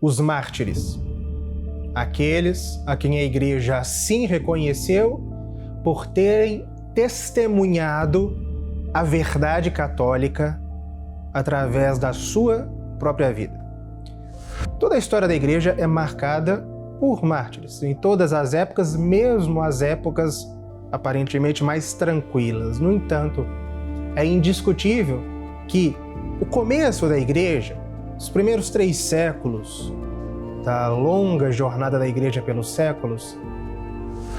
os mártires, aqueles a quem a Igreja assim reconheceu por terem testemunhado a verdade católica através da sua própria vida. Toda a história da Igreja é marcada por mártires, em todas as épocas, mesmo as épocas aparentemente mais tranquilas. No entanto, é indiscutível que o começo da Igreja, os primeiros 3 séculos da longa jornada da Igreja pelos séculos,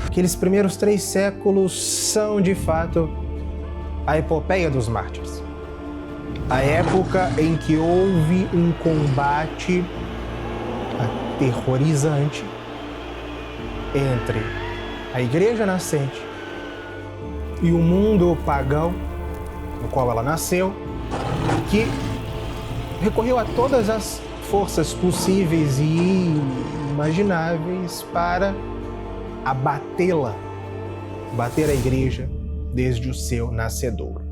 aqueles primeiros 3 séculos são, de fato, a epopeia dos mártires. A época em que houve um combate aterrorizante entre a Igreja nascente e o mundo pagão no qual ela nasceu, que recorreu a todas as forças possíveis e imagináveis para abatê-la, bater a Igreja desde o seu nascedouro.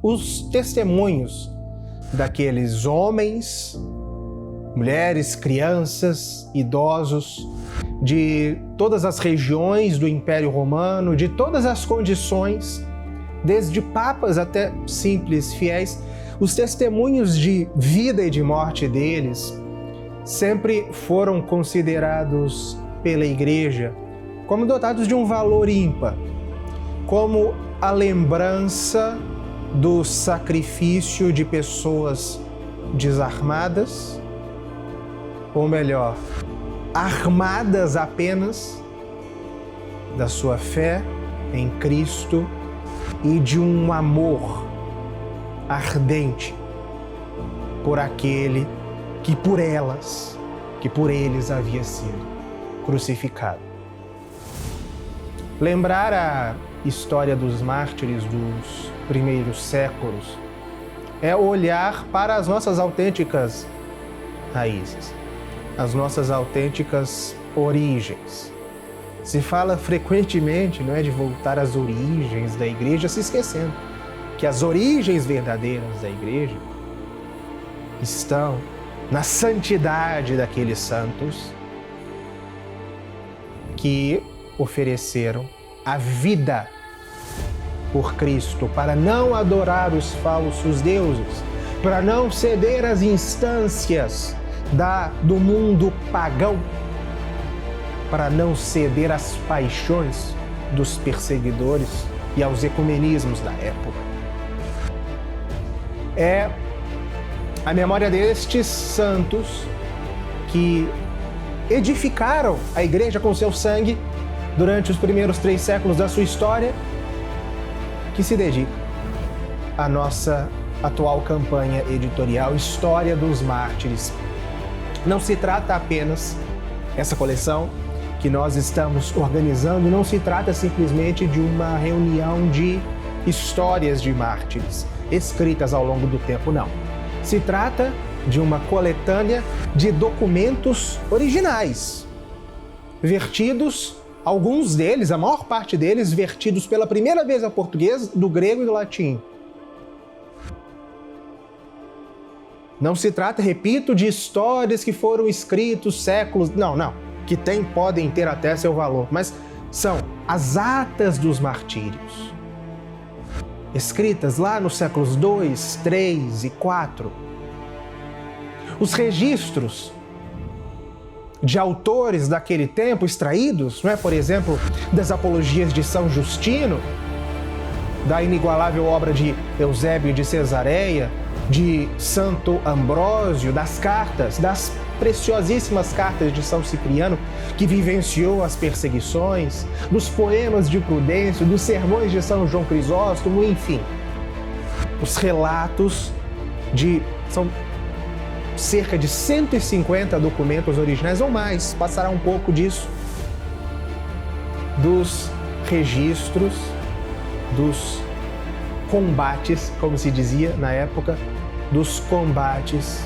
Os testemunhos daqueles homens, mulheres, crianças, idosos, de todas as regiões do Império Romano, de todas as condições, desde papas até simples fiéis, os testemunhos de vida e de morte deles sempre foram considerados pela Igreja como dotados de um valor ímpar, como a lembrança do sacrifício de pessoas desarmadas, ou melhor, armadas apenas da sua fé em Cristo e de um amor ardente por aquele que por elas, que por eles havia sido crucificado. Lembrar a história dos mártires dos primeiros séculos é olhar para as nossas autênticas raízes, as nossas autênticas origens. Se fala frequentemente, não é, de voltar às origens da Igreja, se esquecendo que as origens verdadeiras da Igreja estão na santidade daqueles santos que ofereceram a vida por Cristo para não adorar os falsos deuses, para não ceder às instâncias do mundo pagão, para não ceder às paixões dos perseguidores e aos ecumenismos da época. É a memória destes santos que edificaram a Igreja com seu sangue durante os primeiros 3 séculos da sua história, que se dedica à nossa atual campanha editorial História dos Mártires. Não se trata apenas, essa coleção que nós estamos organizando, não se trata simplesmente de uma reunião de histórias de mártires escritas ao longo do tempo, não. Se trata de uma coletânea de documentos originais, vertidos, alguns deles, a maior parte deles, vertidos pela primeira vez ao português, do grego e do latim. Não se trata, repito, de histórias que foram escritas séculos... Não. Que podem ter até seu valor, mas são as atas dos martírios, escritas lá nos séculos 2, 3 e 4. Os registros de autores daquele tempo extraídos, não é, por exemplo, das apologias de São Justino, da inigualável obra de Eusébio de Cesareia, de Santo Ambrósio, das cartas, das preciosíssimas cartas de São Cipriano, que vivenciou as perseguições, dos poemas de Prudêncio, dos sermões de São João Crisóstomo, enfim. Os relatos são cerca de 150 documentos originais ou mais, passará um pouco disso, dos registros, dos combates, como se dizia na época, dos combates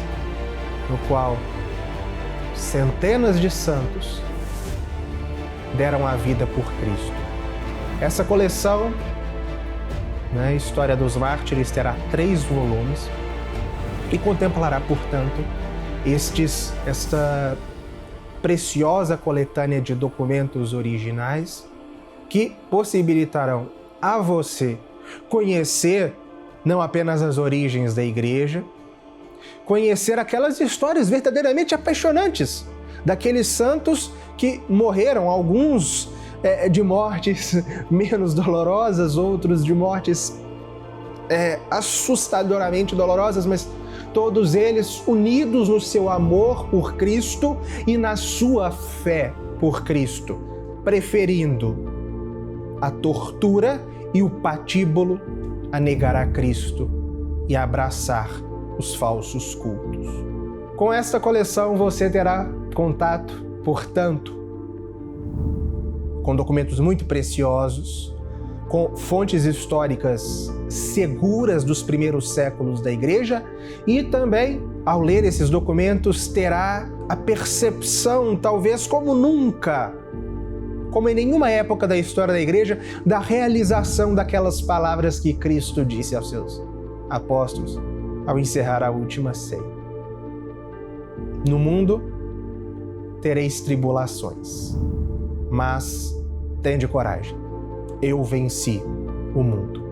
no qual centenas de santos deram a vida por Cristo. Essa coleção, História dos Mártires, terá 3 volumes e contemplará, portanto, esta preciosa coletânea de documentos originais que possibilitarão a você conhecer não apenas as origens da igreja, conhecer aquelas histórias verdadeiramente apaixonantes daqueles santos que morreram, alguns de mortes menos dolorosas, outros de mortes assustadoramente dolorosas, mas todos eles unidos no seu amor por Cristo e na sua fé por Cristo, preferindo a tortura e o patíbulo a negar a Cristo e a abraçar os falsos cultos. Com esta coleção você terá contato, portanto, com documentos muito preciosos, com fontes históricas seguras dos primeiros séculos da Igreja e também, ao ler esses documentos, terá a percepção, talvez como nunca, como em nenhuma época da história da Igreja, da realização daquelas palavras que Cristo disse aos seus apóstolos ao encerrar a última ceia. No mundo tereis tribulações, mas tende coragem, eu venci o mundo.